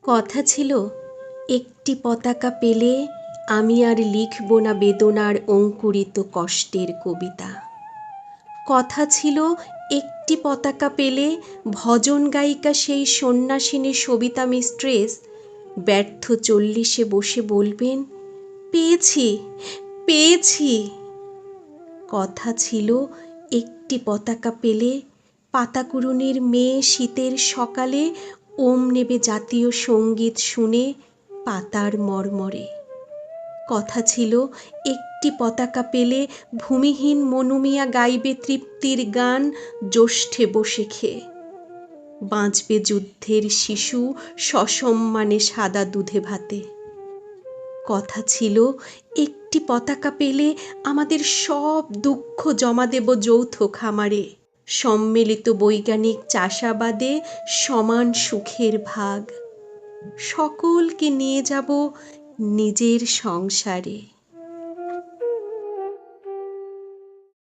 কথা ছিল, একটি পতাকা পেলে আমি আর লিখব না বেদনার অঙ্কুরিত কষ্টের কবিতা। কথা ছিল, একটি পতাকা পেলে ভজন গায়িকা সেই সন্ন্যাসিনী সবিতা মিস্ট্রেস ব্যর্থ 40-এ বসে বলবেন, পেয়েছি পেয়েছি। কথা ছিল, একটি পতাকা পেলে পাতাকুড়ুনির মেয়ে শীতের সকালে ওম নেবে জাতীয় সঙ্গীত শুনে পাতার মর্মরে। কথা ছিল, একটি পতাকা পেলে ভূমিহীন মনুমিয়া গাইবে তৃপ্তির গান জ্যৈষ্ঠে বসে খেয়ে। বাঁচবে যুদ্ধের শিশু সসম্মানে সাদা দুধে ভাতে। কথা ছিল, একটি পতাকা পেলে আমাদের সব দুঃখ জমা দেব যৌথ খামারে, সম্মিলিত বৈজ্ঞানিক চাষাবাদে সমান সুখের ভাগ। সকলকে নিয়ে যাব নিজের সংসারে।